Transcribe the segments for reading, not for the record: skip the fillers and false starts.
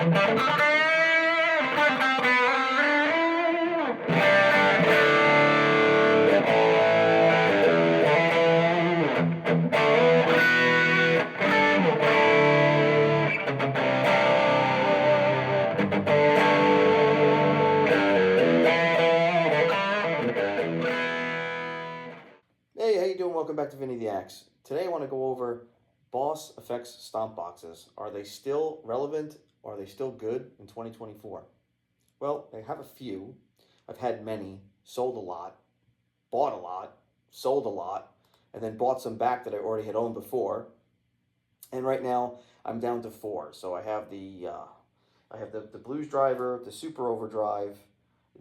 Hey, how you doing? Welcome back to Vinny the Axe. Today I want to go over Boss Effects stomp boxes. Are they still relevant? Are they still good in 2024? Well, I have a few. I've had many, sold a lot, bought a lot, sold a lot, and then bought some back that I already had owned before. And right now I'm down to four. So I have the Blues Driver, the Super Overdrive,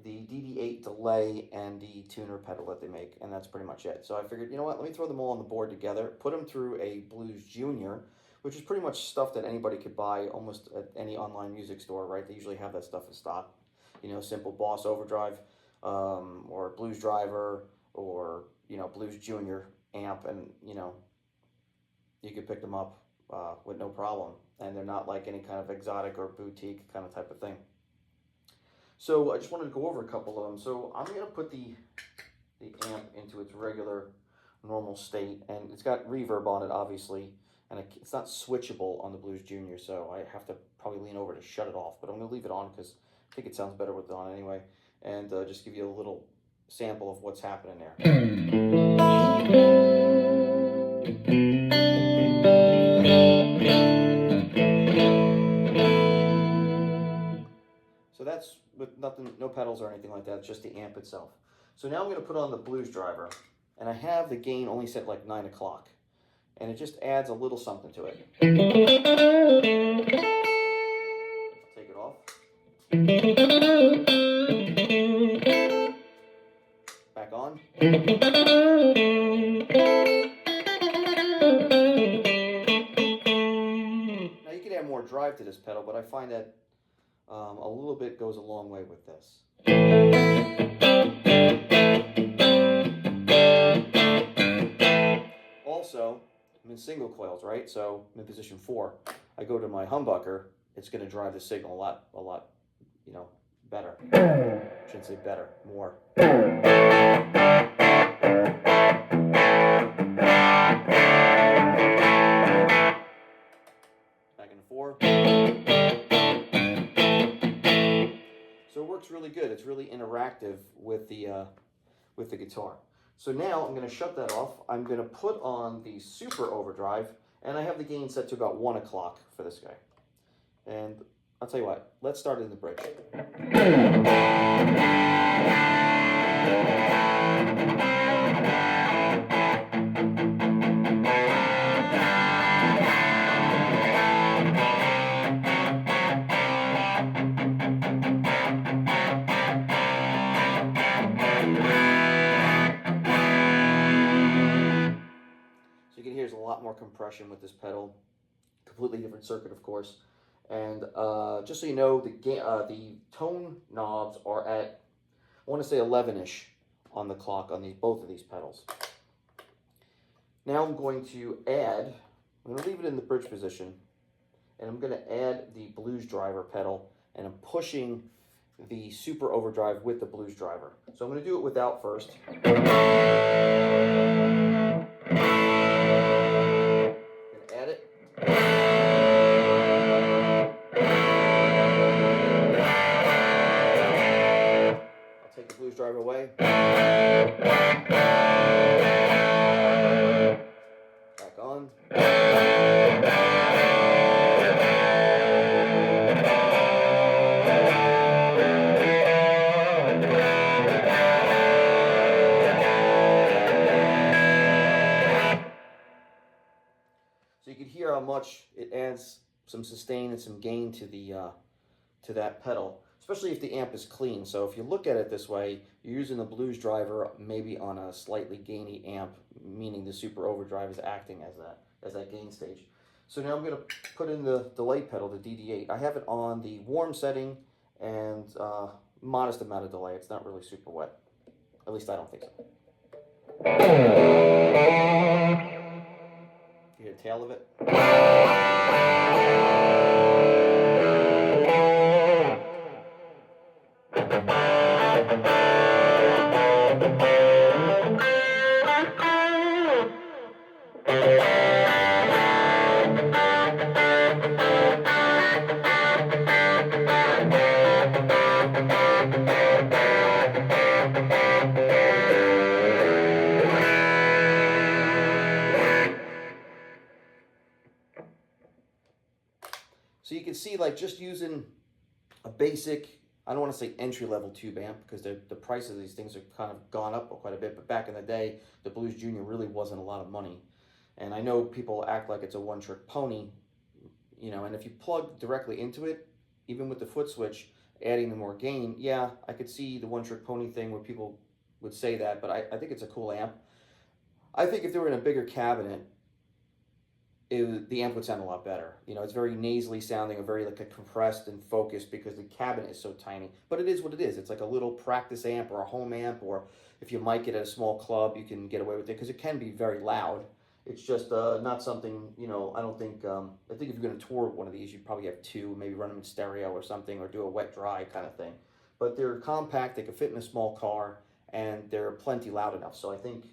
the DD8 delay, and the tuner pedal that they make, and that's pretty much it. So I figured, you know what, let me throw them all on the board together, put them through a Blues Junior, which is pretty much stuff that anybody could buy almost at any online music store, right? They usually have that stuff in stock. You know, simple Boss Overdrive, or Blues Driver, or, you know, Blues Junior amp, and, you know, you could pick them up with no problem, and they're not like any kind of exotic or boutique kind of type of thing. So I just wanted to go over a couple of them. So I'm going to put the amp into its regular, normal state, and it's got reverb on it, obviously, and it's not switchable on the Blues Junior, so I have to probably lean over to shut it off, but I'm going to leave it on because I think it sounds better with it on anyway, and just give you a little sample of what's happening there. So that's with nothing, no pedals or anything like that, it's just the amp itself. So now I'm going to put on the Blues Driver, and I have the gain only set like 9 o'clock, and it just adds a little something to it. I'll take it off. Back on. Now you can add more drive to this pedal, but I find that a little bit goes a long way with this. Also, I'm in single coils, right? So I'm in position 4. I go to my humbucker, it's going to drive the signal a lot, you know, better. I shouldn't say better, more. Back into 4. So it works really good. It's really interactive with the guitar. So now I'm going to shut that off. I'm going to put on the Super Overdrive, and I have the gain set to about 1 o'clock for this guy. And I'll tell you what, let's start in the bridge. You can hear there's a lot more compression with this pedal. Completely different circuit, of course. And just so you know, the tone knobs are at, I want to say 11-ish on the clock on both of these pedals. Now I'm going to leave it in the bridge position, and I'm going to add the Blues Driver pedal, and I'm pushing the Super Overdrive with the Blues Driver. So I'm going to do it without first. Add it. I'll take the Blues Driver away. Back on. So you can hear how much it adds some sustain and some gain to that pedal, especially if the amp is clean. So if you look at it this way, you're using the Blues Driver maybe on a slightly gainy amp, meaning the Super Overdrive is acting as that gain stage. So now I'm going to put in the delay pedal, the DD8. I have it on the warm setting and modest amount of delay. It's not really super wet. At least I don't think so. You hear the tail of it? see like just using a basic, I don't want to say entry-level tube amp because the price of these things have kind of gone up quite a bit, but back in the day, the Blues Junior really wasn't a lot of money. And I know people act like it's a one-trick pony, you know, and if you plug directly into it, even with the foot switch, adding the more gain, yeah, I could see the one-trick pony thing where people would say that, but I think it's a cool amp. I think if they were in a bigger cabinet, the amp would sound a lot better. You know, it's very nasally sounding, or very like a compressed and focused because the cabinet is so tiny. But it is what it is. It's like a little practice amp or a home amp, or if you mic it at a small club, you can get away with it because it can be very loud. It's just not something, you know, I don't think, I think if you're going to tour one of these, you'd probably have two, maybe run them in stereo or something, or do a wet dry kind of thing. But they're compact, they can fit in a small car, and they're plenty loud enough. So I think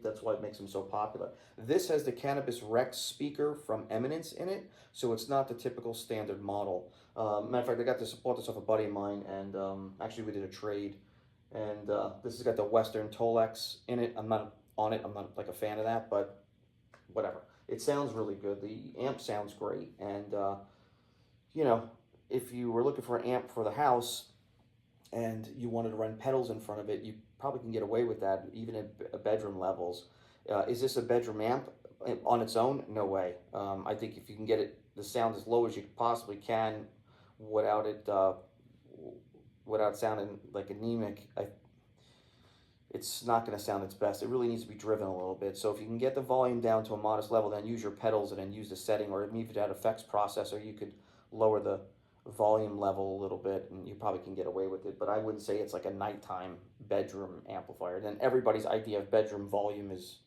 that's why it makes them so popular. This has the Cannabis Rex speaker from Eminence in it, so it's not the typical standard model. Matter of fact, I bought this off a buddy of mine, and actually we did a trade. And this has got the Western Tolex in it. I'm not on it. I'm not like a fan of that, but whatever. It sounds really good. The amp sounds great, and you know, if you were looking for an amp for the house and you wanted to run pedals in front of it, you probably can get away with that, even at bedroom levels. Is this a bedroom amp on its own? No way. I think if you can get it, the sound as low as you possibly can, without it, without sounding like anemic, it's not going to sound its best. It really needs to be driven a little bit. So if you can get the volume down to a modest level, then use your pedals and then use the setting, or even if you had effects processor, you could lower the volume level a little bit and you probably can get away with it. But I wouldn't say it's like a nighttime bedroom amplifier. Then everybody's idea of bedroom volume is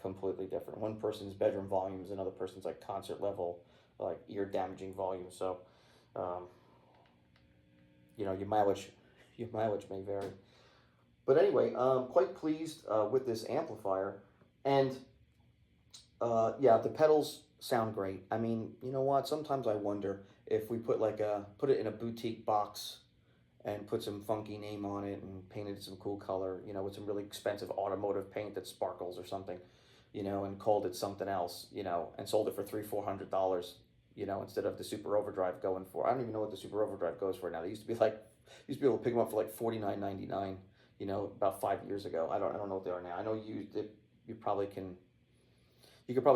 completely different. One person's bedroom volume is another person's like concert level, like ear damaging volume. So you know, your mileage may vary. But anyway, quite pleased with this amplifier. And yeah, the pedals sound great. I mean, you know what? Sometimes I wonder if we put it in a boutique box and put some funky name on it and painted it some cool color, you know, with some really expensive automotive paint that sparkles or something, you know, and called it something else, you know, and sold it for $300-400, you know, instead of the Super Overdrive going for. I don't even know what the Super Overdrive goes for now. They used to be able to pick them up for like $49.99. You know, about 5 years ago. I don't know what they are now. I know you could probably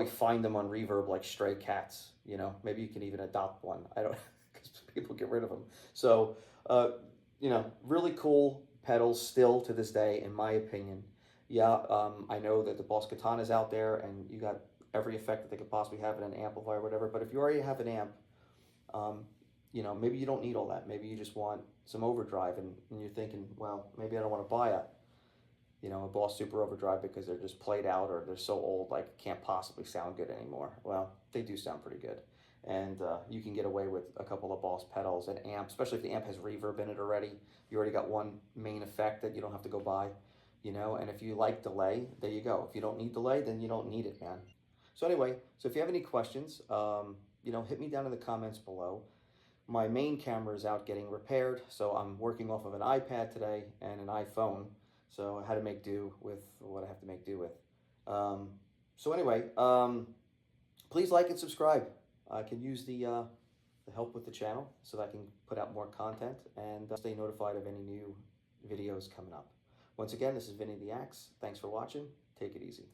find them on Reverb like stray cats. You know, maybe you can even adopt one. I don't, because people get rid of them. So, you know, really cool pedals still to this day, in my opinion. Yeah, I know that the Boss Katana is out there, and you got every effect that they could possibly have in an amplifier or whatever. But if you already have an amp, you know, maybe you don't need all that. Maybe you just want some overdrive, and you're thinking, well, maybe I don't want to buy a Boss Super Overdrive because they're just played out or they're so old, like can't possibly sound good anymore. Well, they do sound pretty good. And you can get away with a couple of Boss pedals and amp, especially if the amp has reverb in it already. You already got one main effect that you don't have to go buy, you know, and if you like delay, there you go. If you don't need delay, then you don't need it, man. So anyway, so if you have any questions, you know, hit me down in the comments below. My main camera is out getting repaired, so I'm working off of an iPad today and an iPhone, so I had to make do with what I have to make do with. So anyway, please like and subscribe. I can use the help with the channel so that I can put out more content and stay notified of any new videos coming up. Once again, this is Vinny the Axe. Thanks for watching. Take it easy.